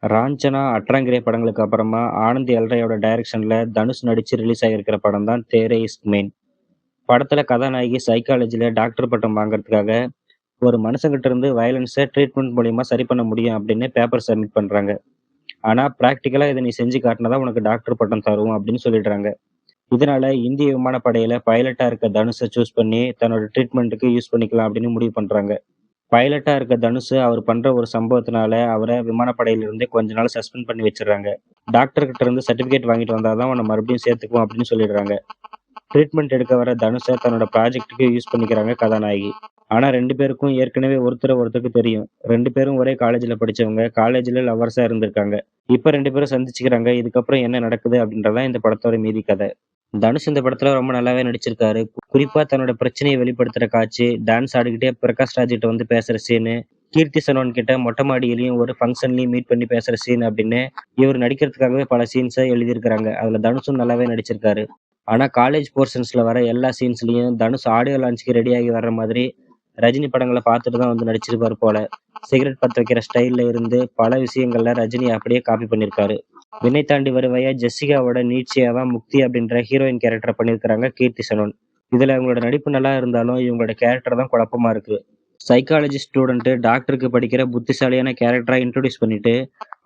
ராஞ்சனா, அட்ராங்கிரே படங்களுக்கு அப்புறமா ஆனந்த் எல்ரையோட டைரக்ஷன்ல தனுஷ் நடிச்சு ரிலீஸ் ஆகியிருக்கிற படம் தான் தேரே இஸ்க் மெயின். படத்துல கதாநாயகி சைக்காலஜில டாக்டர் பட்டம் வாங்குறதுக்காக ஒரு மனுஷங்கிட்ட இருந்து வயலன்ஸை ட்ரீட்மெண்ட் மூலியமா சரி பண்ண முடியும் அப்படின்னு பேப்பர் சப்மிட் பண்றாங்க. ஆனா பிராக்டிக்கலா இதை நீ செஞ்சு காட்டினதா உனக்கு டாக்டர் பட்டம் தருவோம் அப்படின்னு சொல்லிடுறாங்க. இதனால இந்திய விமானப்படையில பைலட்டா இருக்க தனுஷை சூஸ் பண்ணி தன்னோட ட்ரீட்மெண்ட்டுக்கு யூஸ் பண்ணிக்கலாம் அப்படின்னு முடிவு பண்றாங்க. பைலட்டா இருக்க தனுஷ் அவர் பண்ற ஒரு சம்பவத்தினால அவரை விமானப்படையில இருந்து கொஞ்ச நாள் சஸ்பெண்ட் பண்ணி வச்சிடுறாங்க. டாக்டர் கிட்ட இருந்து சர்டிபிகேட் வாங்கிட்டு வந்தாதான் உன்னை மறுபடியும் சேர்த்துக்குவோம் அப்படின்னு சொல்லிடுறாங்க. ட்ரீட்மெண்ட் எடுக்க வர தனுஷை தன்னோட ப்ராஜெக்ட்டுக்கு யூஸ் பண்ணிக்கிறாங்க கதாநாயகி. ஆனா 2 பேருக்கும் ஏற்கனவே ஒருத்தருக்கு தெரியும். 2 பேரும் ஒரே காலேஜ்ல படிச்சவங்க. காலேஜ்ல லவ்வர்ஸா இருந்திருக்காங்க. இப்ப 2 பேரும் சந்திச்சுக்கிறாங்க. இதுக்கப்புறம் என்ன நடக்குது அப்படின்றதுதான் இந்த படத்தோட மீதி கதை. தனுஷ் இந்த படத்துல ரொம்ப நல்லாவே நடிச்சிருக்காரு. குறிப்பா தன்னோட பிரச்சனையை வெளிப்படுத்துற காட்சி, டான்ஸ் ஆடிக்கிட்டே பிரகாஷ் ராஜ் கிட்ட வந்து பேசுற சீனு, கீர்த்தி சனோன் கிட்ட மொட்டை மாடியிலயும் ஒரு ஃபங்க்ஷன்லயும் மீட் பண்ணி பேசுற சீன் அப்படின்னு இவர் நடிக்கிறதுக்காகவே பல சீன்ஸை எழுதியிருக்கிறாங்க. அதுல தனுஷும் நல்லாவே நடிச்சிருக்காரு. ஆனா காலேஜ் போர்ஷன்ஸ்ல வர எல்லா சீன்ஸ்லயும் தனுஷ் ஆடியோ லான்ச்சுக்கு ரெடி ஆகி வர்ற மாதிரி ரஜினி படங்களை பார்த்துட்டு தான் வந்து நடிச்சிருப்பாரு போல. சிகரெட் பத்த வைக்கிற ஸ்டைல்ல இருந்து பல விஷயங்கள்ல ரஜினி அப்படியே காப்பி பண்ணியிருக்காரு. விண்ணை தாண்டி வருவாயா ஜெசிகாவோட நீட்சியாவா முக்தி அப்படின்ற ஹீரோயின் கேரக்டர் பண்ணியிருக்கிறாங்க கீர்த்தி சனோன். இதுல இவங்களோட நடிப்பு நல்லா இருந்தாலும் இவங்களோட கேரக்டர் தான் குழப்பமா இருக்கு. சைக்காலஜி ஸ்டூடெண்ட் டாக்டருக்கு படிக்கிற புத்திசாலியான கேரக்டரா இன்ட்ரோடியூஸ் பண்ணிட்டு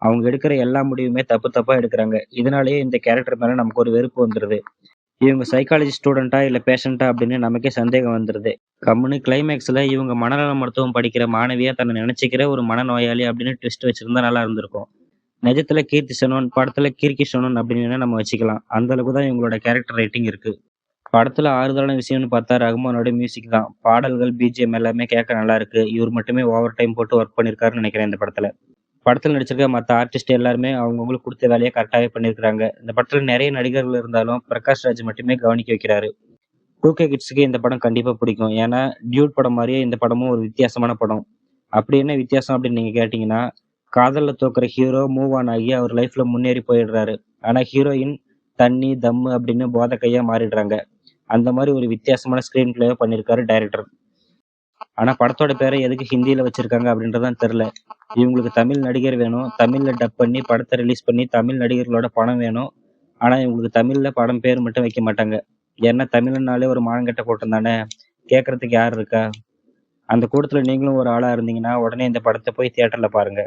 அவங்க எடுக்கிற எல்லா முடிவுமே தப்பு தப்பா எடுக்கிறாங்க. இதனாலேயே இந்த கேரக்டர் மேல நமக்கு ஒரு வெறுப்பு வந்துருது. இவங்க சைக்காலஜி ஸ்டூடெண்டா இல்ல பேஷண்டா அப்படின்னு நமக்கே சந்தேகம் வந்துருது. கம்முனு கிளைமேக்ஸ்ல இவங்க மனநல மருத்துவம் படிக்கிற மாணவியா தன்னை நினைச்சுக்கிற ஒரு மனநோயாளி அப்படின்னு ட்விஸ்ட் வச்சிருந்தா நல்லா இருந்திருக்கும். நிஜத்துல கீர்த்தி சனோன், படத்துல கீர்த்தி சனோன் அப்படின்னு வேணா நம்ம வச்சுக்கலாம். அந்த அளவுக்கு தான் இவங்களோட கேரக்டர் ரைட்டிங் இருக்கு. படத்துல ஆறுதலான விஷயம்னு பார்த்தா ரகுமானோட மியூசிக் தான். பாடல்கள், பிஜிஎம் எல்லாமே கேட்க நல்லா இருக்கு. இவர் மட்டுமே ஓவர் டைம் போட்டு ஒர்க் பண்ணியிருக்காருன்னு நினைக்கிறேன் இந்த படத்துல. படத்துல நடிச்சிருக்க மத்த ஆர்டிஸ்ட் எல்லாருமே அவங்கவங்களுக்கு குடுத்த வேலைய கரெக்டாவே பண்ணியிருக்காங்க. இந்த படத்துல நெறைய நடிகர்கள் இருந்தாலும், பிரகாஷ் ராஜ் மட்டுமே கவனிக்க வைக்கிறாரு. 2கே கிட்ஸுக்கு இந்த படம் கண்டிப்பா பிடிக்கும். ஏன்னா, டியூட் படம் மாரியே இந்த படமும் ஒரு வித்தியாசமான படம். அப்படி என்ன வித்தியாசம் அப்படின்னு நீங்க கேட்டீங்கன்னா, காதல்ல தோக்குற ஹீரோ மூவ் ஆன் ஆகி அவர் லைஃப்ல முன்னேறி போயிடுறாரு. ஆனா ஹீரோயின் தண்ணி, தம்மு அப்படின்னு போதை கையா மாறிடுறாங்க. அந்த மாரி ஒரு வித்தியாசமான ஸ்கிரீன் பிளேவ பண்ணியிருக்காரு டைரக்டர். ஆனா படத்தோட பேரை எதுக்கு ஹிந்தியில வச்சிருக்காங்க அப்படின்றது தான் தெரியல. இவங்களுக்கு தமிழ் நடிகர் வேணும். தமிழ்ல டப் பண்ணி படத்த ரிலீஸ் பண்ணி தமிழ் நடிகர்களோட பணம் வேணும். ஆனா இவங்களுக்கு தமிழ்ல படம் பேர் மட்டும் வைக்க மாட்டாங்க. ஏன்னா தமிழ்னாலே ஒரு மானங்கெட்ட கூட்டம் தானே. கேட்கறதுக்கு யார் இருக்கா? அந்த கூட்டத்துல நீங்களும் ஒரு ஆளா இருந்தீங்கன்னா, உடனே இந்த படத்த போய் தியேட்டர்ல பாருங்க.